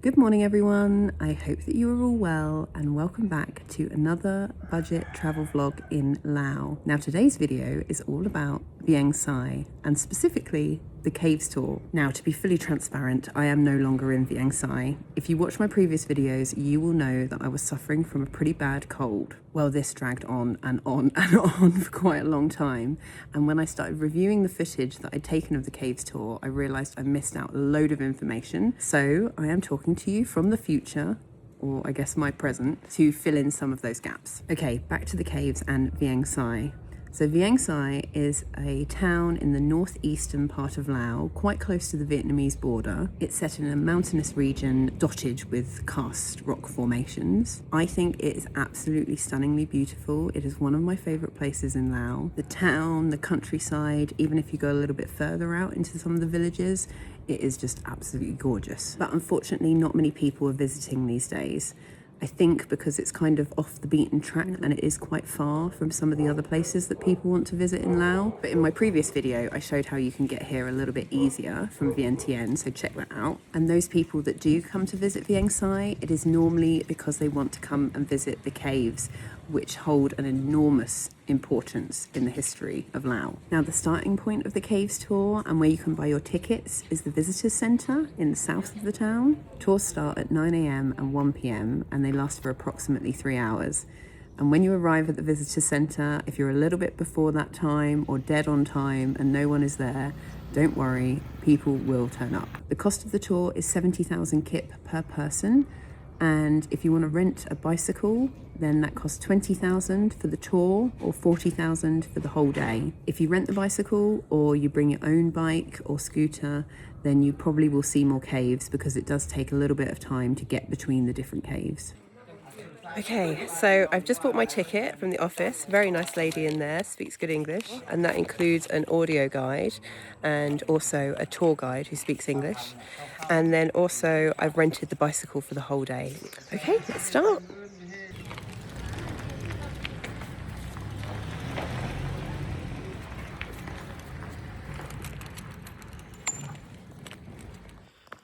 Good morning everyone, I hope that you are all well and welcome back to another budget travel vlog in Laos. Now today's video is all about Vieng Xai and specifically the caves tour. Now to be fully transparent, I am no longer in Vieng Xai. If you watch my previous videos, you will know that I was suffering from a pretty bad cold. Well, this dragged on and on and on for quite a long time. And when I started reviewing the footage that I'd taken of the caves tour, I realized I missed out a load of information. So I am talking to you from the future, or I guess my present, to fill in some of those gaps. Okay, back to the caves and Vieng Xai. So Vieng Xai is a town in the northeastern part of Laos, quite close to the Vietnamese border. It's set in a mountainous region dotted with karst rock formations. I think it is absolutely stunningly beautiful. It is one of my favorite places in Laos. The town, the countryside, even if you go a little bit further out into some of the villages, it is just absolutely gorgeous. But unfortunately, not many people are visiting these days. I think because it's kind of off the beaten track and it is quite far from some of the other places that people want to visit in Laos. But in my previous video, I showed how you can get here a little bit easier from Vientiane, so check that out. And those people that do come to visit Vieng Xai, it is normally because they want to come and visit the caves, which hold an enormous importance in the history of Laos. Now, the starting point of the caves tour and where you can buy your tickets is the visitors centre in the south of the town. Tours start at 9 AM and 1 PM and they last for approximately 3 hours. And when you arrive at the visitors centre, if you're a little bit before that time or dead on time and no one is there, don't worry, people will turn up. The cost of the tour is 70,000 kip per person. And if you want to rent a bicycle, then that costs 20,000 for the tour or 40,000 for the whole day. If you rent the bicycle or you bring your own bike or scooter, then you probably will see more caves because it does take a little bit of time to get between the different caves. Okay, so I've just bought my ticket from the office. Very nice lady in there, speaks good English, and that includes an audio guide and also a tour guide who speaks English. And then also I've rented the bicycle for the whole day. Okay, let's start.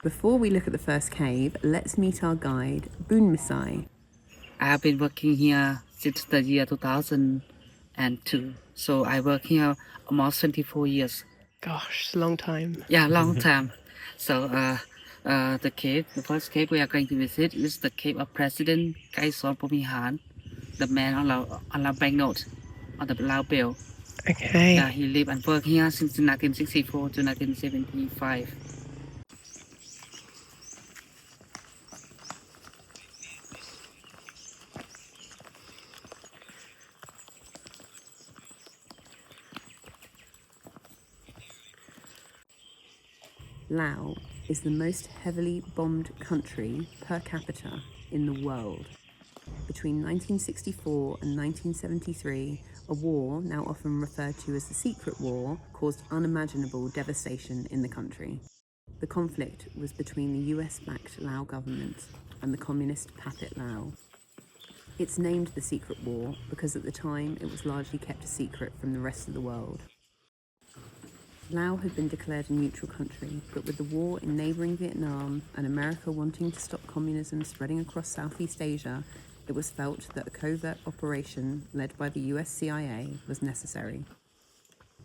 Before we look at the first cave, let's meet our guide, Boon Misai. I have been working here since the year 2002. So I work here almost 24 years. Gosh, long time. Yeah, long time. So the first cave we are going to visit is the cave of President Kaison Pomihan, the man on our banknote, on the Lao bill. Okay. Yeah, he lived and worked here since 1964 to 1975. Laos is the most heavily bombed country per capita in the world. Between 1964 and 1973, a war, now often referred to as the Secret War, caused unimaginable devastation in the country. The conflict was between the US-backed Lao government and the communist Pathet Lao. It's named the Secret War because at the time it was largely kept a secret from the rest of the world. Laos had been declared a neutral country, but with the war in neighbouring Vietnam and America wanting to stop communism spreading across Southeast Asia, it was felt that a covert operation led by the US CIA was necessary.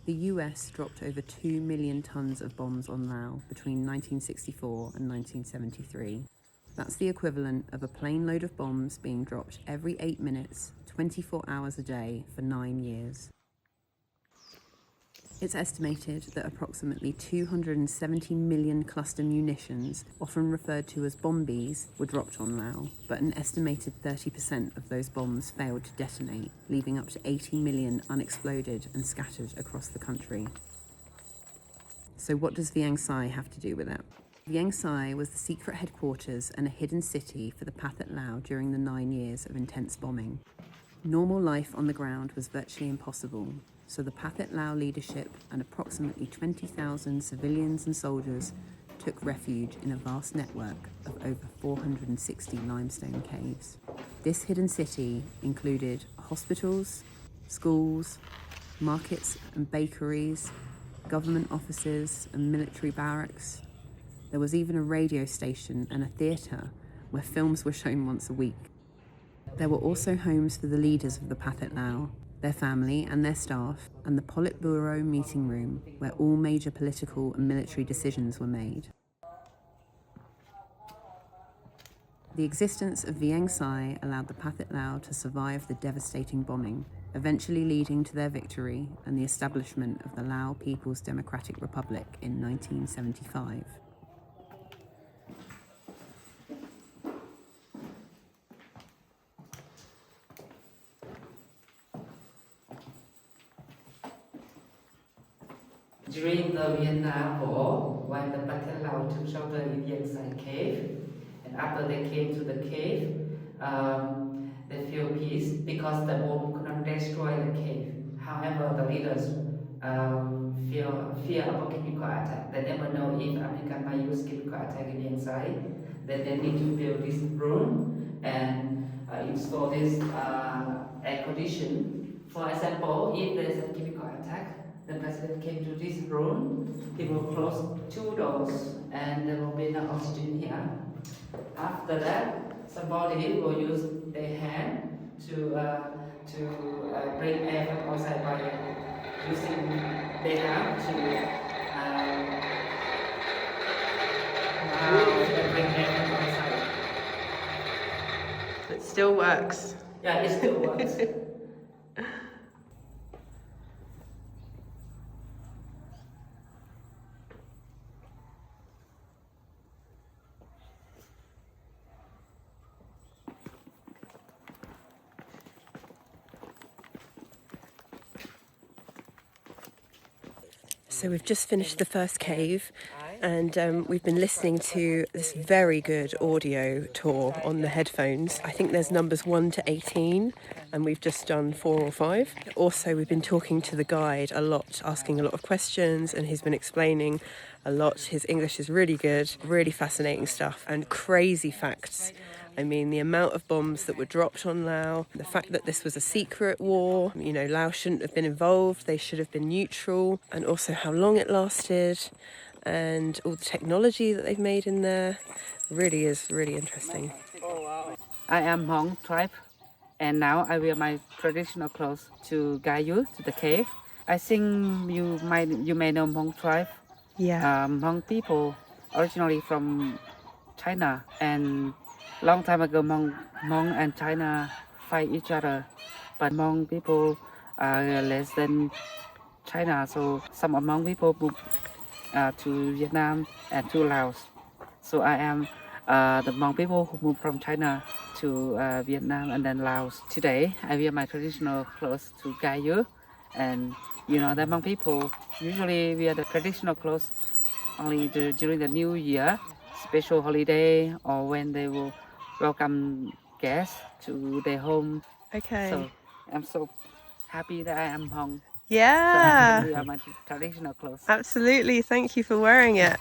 The US dropped over 2 million tons of bombs on Laos between 1964 and 1973. That's the equivalent of a plane load of bombs being dropped every 8 minutes, 24 hours a day for 9 years. It's estimated that approximately 270 million cluster munitions, often referred to as bombies, were dropped on Laos, but an estimated 30% of those bombs failed to detonate, leaving up to 80 million unexploded and scattered across the country. So what does Vieng Xai have to do with it? Vieng Xai was the secret headquarters and a hidden city for the Pathet Lao during the 9 years of intense bombing. Normal life on the ground was virtually impossible, so the Pathet Lao leadership and approximately 20,000 civilians and soldiers took refuge in a vast network of over 460 limestone caves. This hidden city included hospitals, schools, markets and bakeries, government offices and military barracks, There was even a radio station and a theatre where films were shown once a week. There were also homes for the leaders of the Pathet Lao, their family and their staff, and the Politburo meeting room where all major political and military decisions were made. The existence of Vieng Xai allowed the Pathet Lao to survive the devastating bombing, eventually leading to their victory and the establishment of the Lao People's Democratic Republic in 1975. During the Vietnam War, when the Pathet Lao took shelter in Vieng Xai Cave, and after they came to the cave, they feel peace because the bomb could not destroy the cave. However, the leaders fear about chemical attack. They never know if American might use chemical attack in Vieng Xai. Then they need to build this room and install this air condition. For example, if there's a chemical attack, the president came to this room, he will close 2 doors and there will be no oxygen here. After that, somebody will use their hand to bring air from outside by using their hand to bring air from outside. It still works. Yeah, it still works. So we've just finished the first cave, and we've been listening to this very good audio tour on the headphones. I think there's numbers 1 to 18, and we've just done 4 or 5. Also, we've been talking to the guide a lot, asking a lot of questions, and he's been explaining a lot. His English is really good, really fascinating stuff, and crazy facts. I mean, the amount of bombs that were dropped on Laos, the fact that this was a secret war, you know, Laos shouldn't have been involved, they should have been neutral, and also how long it lasted, and all the technology that they've made in there. Really is really interesting. I am Hmong tribe, and now I wear my traditional clothes to guide you to the cave. I think you may know Hmong tribe. Yeah. Hmong people originally from China, and long time ago Hmong and China fight each other, but Hmong people are less than China, so some Hmong people moved to Vietnam and to Laos. So I am the Hmong people who moved from China to Vietnam and then Laos. Today I wear my traditional clothes to guide you, and you know the Hmong people usually wear the traditional clothes only during the New Year, special holiday, or when they will welcome guests to their home. Okay. So I'm so happy that I am Hmong. Yeah. So we are my traditional clothes. Absolutely. Thank you for wearing it.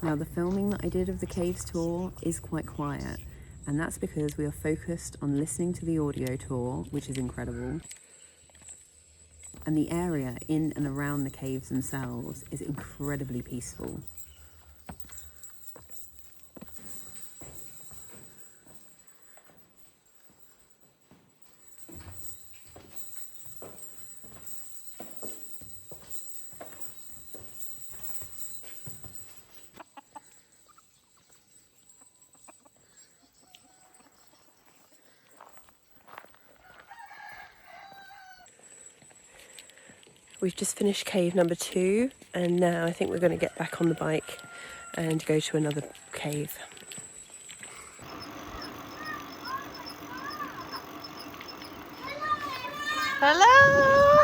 Now, the filming that I did of the caves tour is quite quiet, and that's because we are focused on listening to the audio tour, which is incredible. And the area in and around the caves themselves is incredibly peaceful. We've just finished cave number 2, and now I think we're going to get back on the bike and go to another cave. Hello!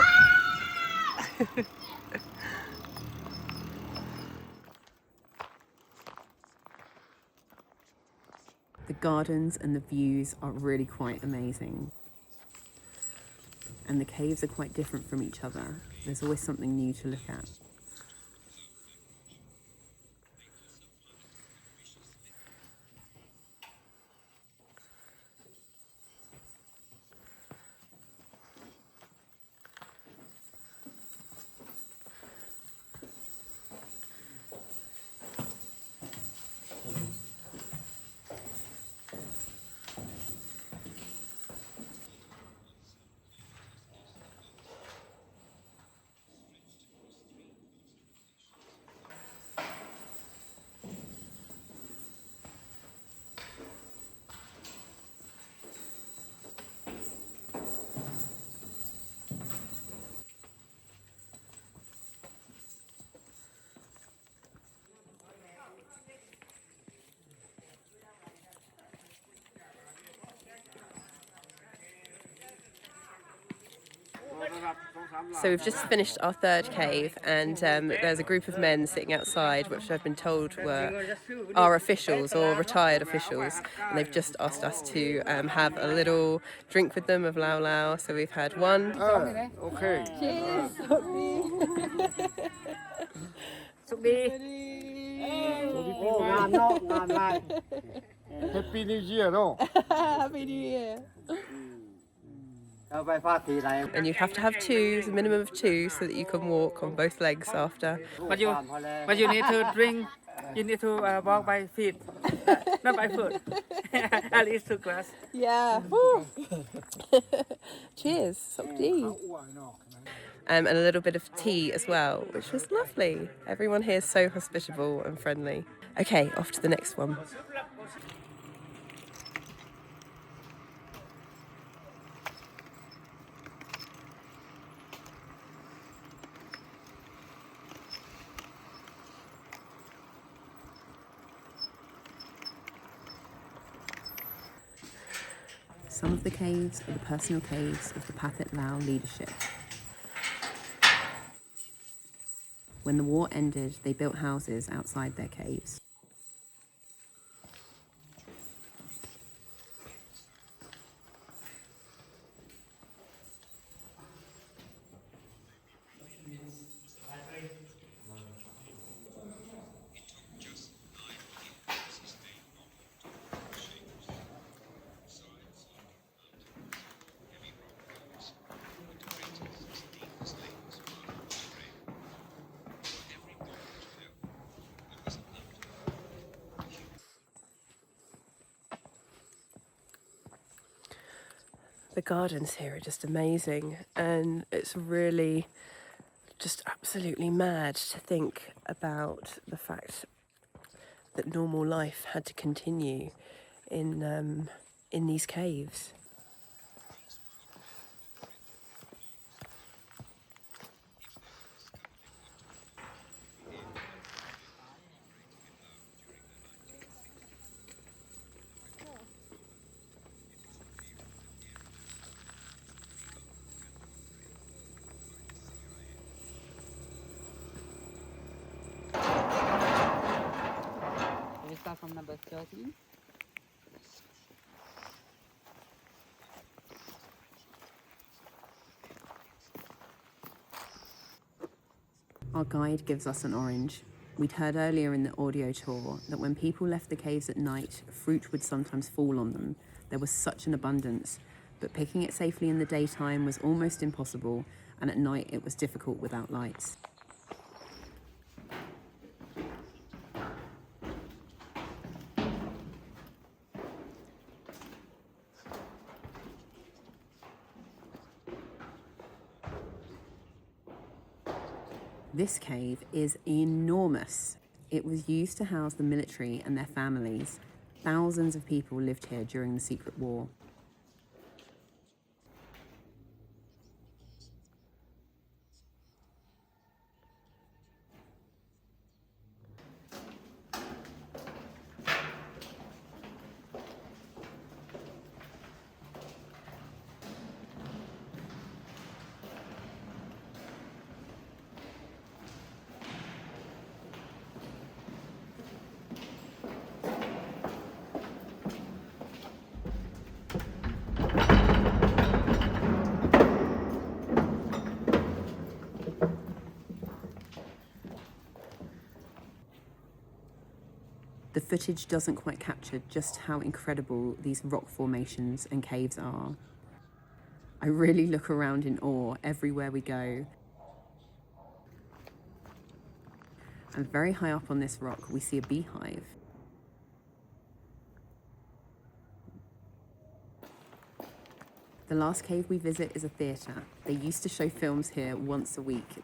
The gardens and the views are really quite amazing. And the caves are quite different from each other. There's always something new to look at. So we've just finished our third cave, and there's a group of men sitting outside, which I've been told were our officials or retired officials, and they've just asked us to have a little drink with them of Lao Lao. So we've had one. Okay. Cheers! Happy New Year, no? Happy New Year! And you have to have two, a minimum of two, so that you can walk on both legs after. But you need to drink. You need to walk by feet, not by foot. At least 2 glass. Yeah. Woo. Cheers. Sok tea. And a little bit of tea as well, which was lovely. Everyone here is so hospitable and friendly. Okay, off to the next one. Some of the caves are the personal caves of the Pathet Lao leadership. When the war ended, they built houses outside their caves. The gardens here are just amazing, and it's really just absolutely mad to think about the fact that normal life had to continue in these caves. We start from number 13. Our guide gives us an orange. We'd heard earlier in the audio tour that when people left the caves at night, fruit would sometimes fall on them. There was such an abundance, but picking it safely in the daytime was almost impossible, and at night it was difficult without lights. This cave is enormous. It was used to house the military and their families. Thousands of people lived here during the Secret War. The footage doesn't quite capture just how incredible these rock formations and caves are. I really look around in awe everywhere we go. And very high up on this rock, we see a beehive. The last cave we visit is a theatre. They used to show films here once a week.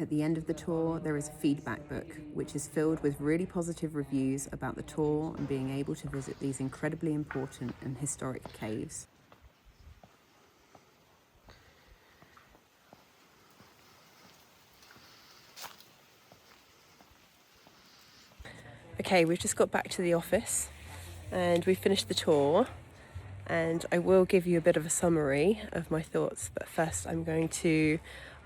At the end of the tour, there is a feedback book, which is filled with really positive reviews about the tour and being able to visit these incredibly important and historic caves. Okay, we've just got back to the office and we finished the tour, and I will give you a bit of a summary of my thoughts, but first I'm going to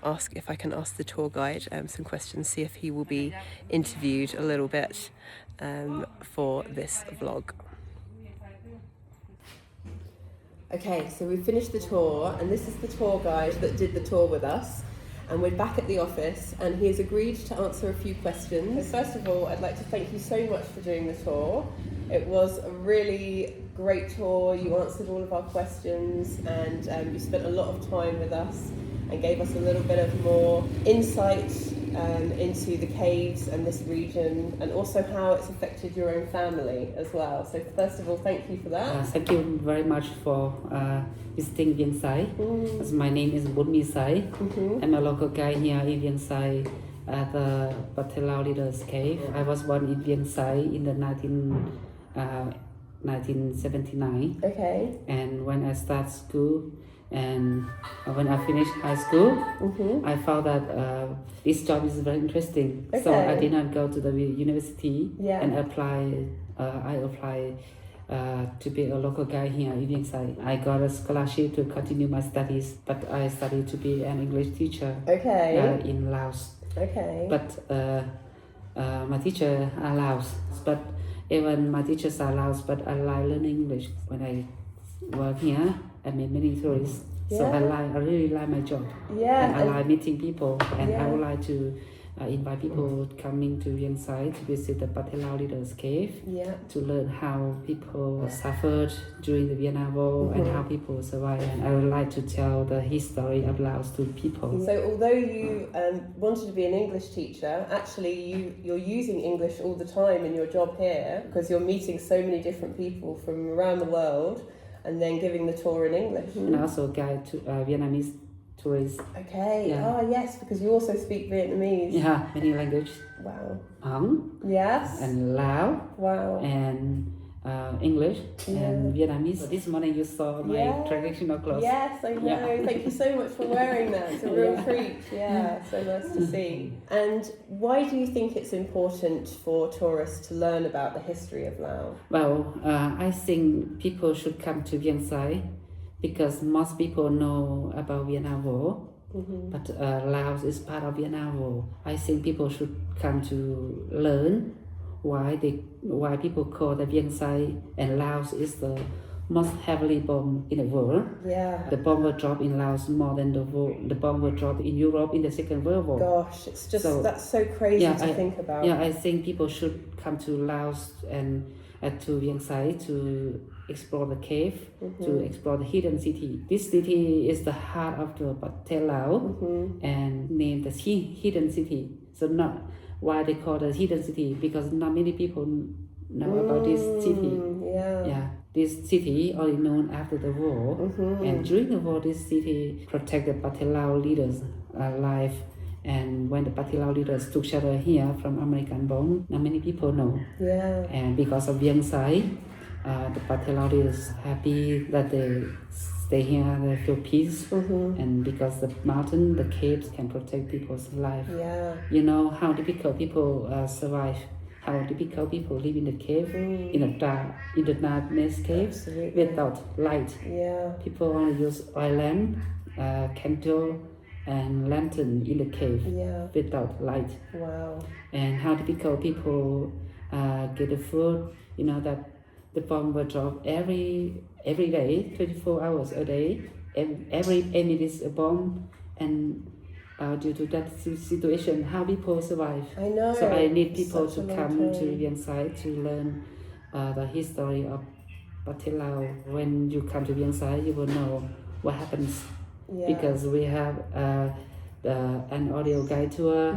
ask if I can ask the tour guide some questions, see if he will be interviewed a little bit for this vlog. Okay, so we've finished the tour, and this is the tour guide that did the tour with us. And we're back at the office, and he has agreed to answer a few questions. First of all, I'd like to thank you so much for doing the tour. It was a really great tour. You answered all of our questions, and you spent a lot of time with us and gave us a little bit of more insight into the caves and this region, and also how it's affected your own family as well. So first of all, thank you for that. Thank you very much for visiting Vieng Xai. My name is Vieng Xai. I'm a local guide here in Vieng Xai at the Pathet Lao Leaders Cave. I was born in Vieng Xai in the 1979. Okay. And when I started school, and when I finished high school, I found that this job is very interesting. Okay. So I did not go to the university and I applied to be a local guide here in Vieng Xai. I got a scholarship to continue my studies, but I studied to be an English teacher in Laos. Okay. But my teacher are Laos, but even my teachers are Laos, but I like learning English. When I work here, I meet many tourists, so I really like my job. And I like meeting people, and I would like to invite people coming to Vieng Xai to visit the Pathet Lao Leaders Cave to learn how people suffered during the Vietnam War and how people survived. And I would like to tell the history of Laos to people. So although you wanted to be an English teacher, actually you're using English all the time in your job here, because you're meeting so many different people from around the world and then giving the tour in English. And also guide to Vietnamese tourists. Okay. Yes, because you also speak Vietnamese. Yeah, many languages. Wow. Hmong. Yes. And Lao. Wow. And English and Vietnamese. This morning you saw my traditional clothes. Yes, I know. Thank you so much for wearing that. It's a real treat. Yeah, so nice to see. And why do you think it's important for tourists to learn about the history of Laos? Well, I think people should come to Vieng Xai because most people know about Vietnam War. But Laos is part of Vietnam War. I think people should come to learn why people call the Vieng Xai and Laos is the most heavily bombed in the world. The bomb were dropped in Laos more than the bomb were dropped in Europe in the Second World War. Gosh, it's just that's so crazy to think about. Yeah, I think people should come to Laos and to Vieng Xai to explore the cave, to explore the hidden city. This city is the heart of the Pathet Lao and named the hidden city. So not why they call it hidden city, because not many people know about this city. This city only known after the war, and during the war this city protected Pathet Lao leaders' life. And when the Pathet Lao leaders took shelter here from American bomb, not many people know. And because of Vieng Xai, the Pathet Lao leaders happy that they stay here, they feel peace, and because the mountain, the caves can protect people's life. You know how difficult people survive, how difficult people live in the cave, in the darkness cave, without light. People only use oil lamp, candle, and lantern in the cave without light. And how difficult people get the food. You know that the bomb will drop every day, 24 hours a day, every minute a bomb, and due to that situation, how people survive. I know. So I need people to come to Vieng Xai to learn the history of Pathet Lao. When you come to Vieng Xai, you will know what happens, because we have an audio guide tour,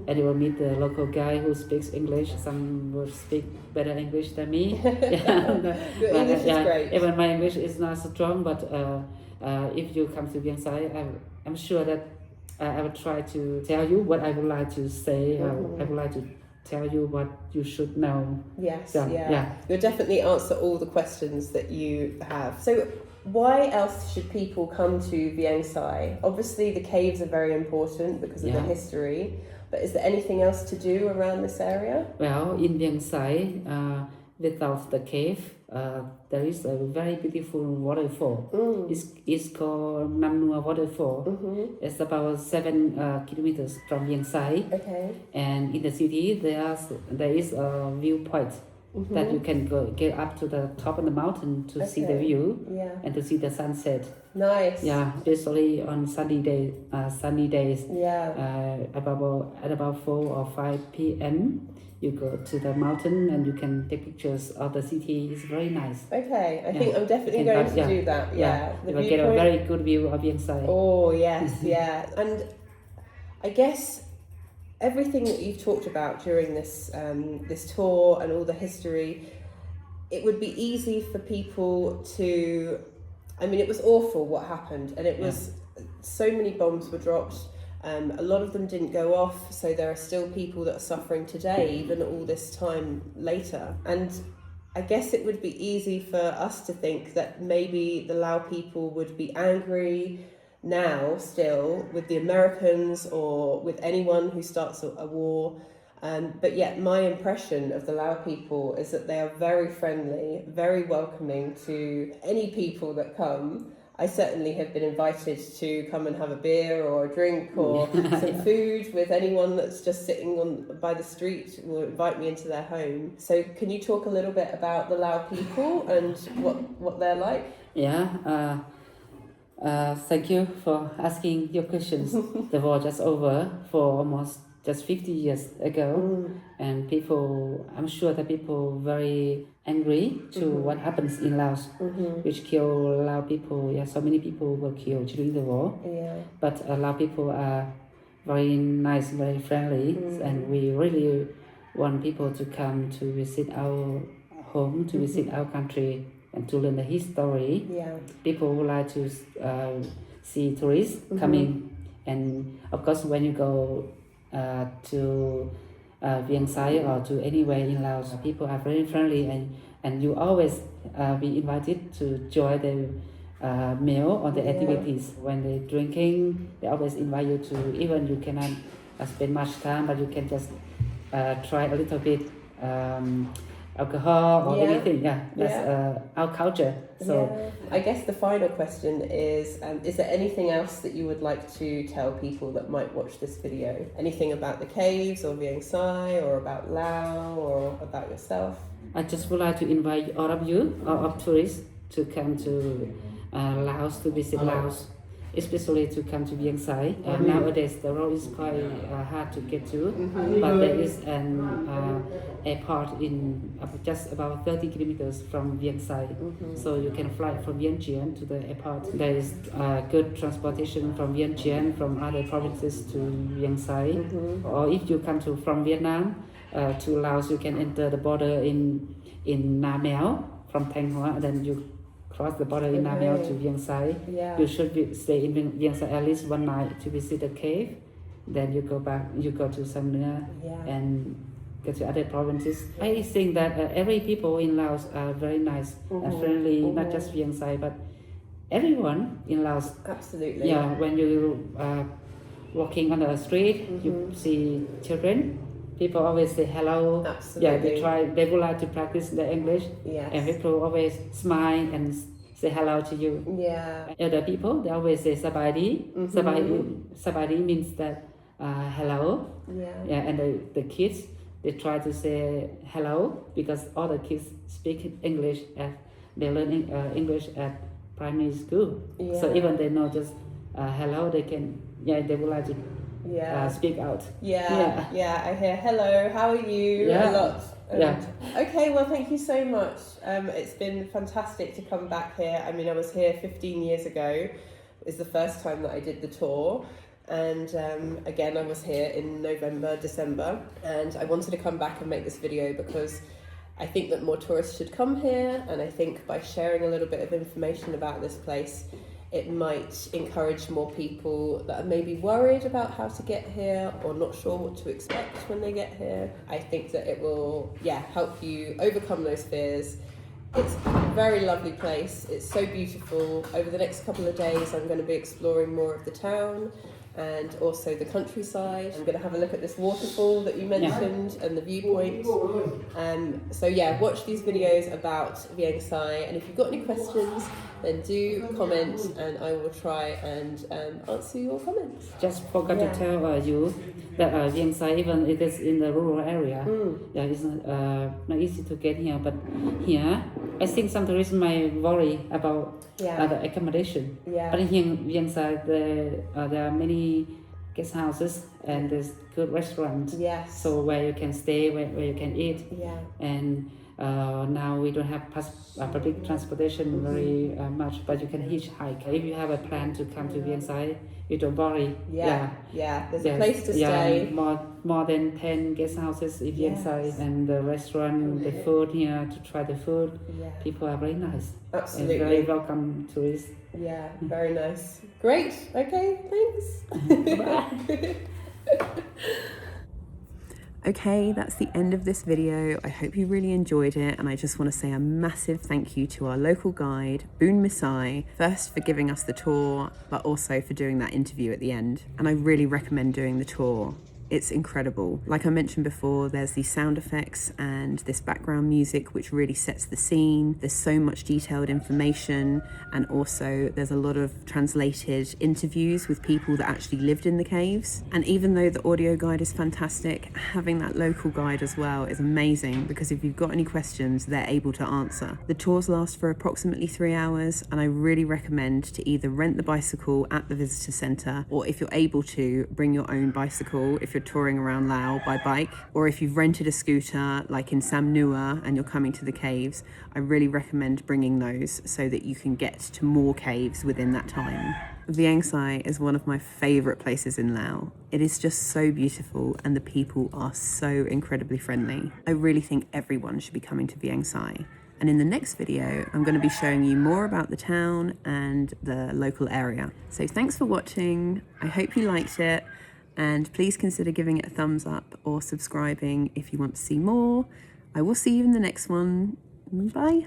and you will meet the local guy who speaks English. Some will speak better English than me. Your English is great. Even my English is not strong, but if you come to Vieng Xai, I'm sure that I will try to tell you what I would like to say. I would like to tell you what you should know. You'll definitely answer all the questions that you have. So why else should people come to Vieng Xai? Obviously the caves are very important because of the history, but is there anything else to do around this area? Well, in Vieng Xai, without the cave, there is a very beautiful waterfall. It's called Nam Nua Waterfall. It's about 7 kilometers from Vieng Xai. Okay. And in the city, there is a viewpoint that you can get up to the top of the mountain to see the view and to see the sunset. Nice. Yeah, especially on sunny days. Yeah. At about 4 or 5 p.m. you go to the mountain and you can take pictures of the city. It's very nice. Okay, I think I'm definitely going to do that. Yeah, you will get a very good view of Vieng Xai. Oh yes, yeah, and I guess everything that you've talked about during this this tour and all the history, it would be easy for people to. I mean, it was awful what happened, and it was so many bombs were dropped. A lot of them didn't go off, so there are still people that are suffering today, even all this time later. And I guess it would be easy for us to think that maybe the Lao people would be angry now still with the Americans or with anyone who starts a war. But yet my impression of the Lao people is that they are very friendly, very welcoming to any people that come. I certainly have been invited to come and have a beer or a drink or some food with anyone that's just sitting by the street will invite me into their home. So can you talk a little bit about the Lao people and what they're like? Yeah, thank you for asking your questions. The war just over for almost just 50 years ago, and people, I'm sure that people very angry to what happens in Laos, which kill Lao people. Yeah, so many people were killed during the war. Yeah. But Lao people are very nice, very friendly, and we really want people to come to visit our home, to visit our country, and to learn the history. Yeah. People would like to see tourists coming, and of course, when you go to Vieng Xai or to anywhere in Laos, people are very friendly, and you always be invited to join the meal or the activities. When they're drinking, they always invite you to, even you cannot spend much time, but you can just try a little bit alcohol or anything. That's our culture. So I guess the final question is there anything else that you would like to tell people that might watch this video? Anything about the caves or Vieng Xai or about Lao or about yourself? I just would like to invite all of you, all of tourists, to come to Laos, to visit Laos, especially to come to Vieng Xai. Nowadays the road is quite hard to get to, but there is an airport in just about 30 kilometers from Vieng Xai, so you can fly from Vientiane to the airport. There is good transportation from Vientiane, from other provinces to Vieng Xai, or if you come from Vietnam to Laos, you can enter the border in Nam Nao from Thanh Hoa, then you cross the border in Nam Nao to Vieng Xai. You should stay in Vieng Xai at least one night to visit the cave. Then you go back, you go to Sam Nua and go to other provinces. I think that every people in Laos are very nice and friendly, not just Vieng Xai, but everyone in Laos. Absolutely. Yeah, when you walking on the street, you see children. People always say hello. Absolutely. Yeah, they would like to practice the English. Yes. And people always smile and say hello to you. Yeah. Other people, they always say sabadi. Sabadi means that hello. Yeah, and the kids, they try to say hello because all the kids speak English. They learn English at primary school. So even they know just hello, they would like to speak out. I hear hello, how are you a lot. Okay, well, thank you so much. It's been fantastic to come back here. I mean, I was here 15 years ago. It's the first time that I did the tour, and again I was here in November, December, and I wanted to come back and make this video because I think that more tourists should come here, and I think by sharing a little bit of information about this place, it might encourage more people that are maybe worried about how to get here or not sure what to expect when they get here. I think that it will, help you overcome those fears. It's a very lovely place. It's so beautiful. Over the next couple of days, I'm going to be exploring more of the town. and also the countryside. I'm going to have a look at this waterfall that you mentioned and the viewpoint. So yeah, watch these videos about Vieng Xai, and if you've got any questions, then do comment and I will try and answer your comments. Just forgot to tell you that Vieng Xai, even it is in the rural area, yeah, it's not easy to get here. But here, I think some tourists might worry about the accommodation. Yeah. But here in Vieng Xai, there are many guest houses and there's good restaurants. Yes. So where you can stay, where you can eat. Yeah. And now we don't have public transportation very much, but you can hitchhike. If you have a plan to come to Vieng Xai, you don't worry. Yeah. There's a place to stay. More than 10 guest houses in Vieng Xai, and the restaurant, the food here, to try the food. Yeah. People are very nice. Absolutely. And very welcome tourists. Yeah, very nice. Great. Okay, thanks. Bye. Okay, that's the end of this video. I hope you really enjoyed it, and I just want to say a massive thank you to our local guide, Boon Misai, first for giving us the tour, but also for doing that interview at the end. And I really recommend doing the tour. It's incredible. Like I mentioned before, there's these sound effects and this background music which really sets the scene. There's so much detailed information, and also there's a lot of translated interviews with people that actually lived in the caves. And even though the audio guide is fantastic, having that local guide as well is amazing, because if you've got any questions, they're able to answer. The tours last for approximately 3 hours, and I really recommend to either rent the bicycle at the visitor centre, or if you're able to, bring your own bicycle if you're touring around Laos by bike, or if you've rented a scooter like in Sam Nua and you're coming to the caves, I really recommend bringing those so that you can get to more caves within that time. Vieng Xai is one of my favourite places in Laos. It is just so beautiful and the people are so incredibly friendly. I really think everyone should be coming to Vieng Xai. And in the next video, I'm going to be showing you more about the town and the local area. So thanks for watching. I hope you liked it. And please consider giving it a thumbs up or subscribing if you want to see more. I will see you in the next one. Bye.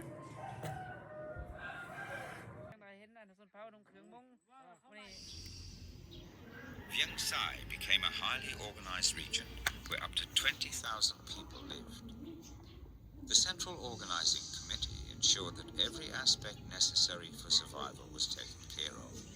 Vieng Xai became a highly organized region where up to 20,000 people lived. The Central Organizing Committee ensured that every aspect necessary for survival was taken care of.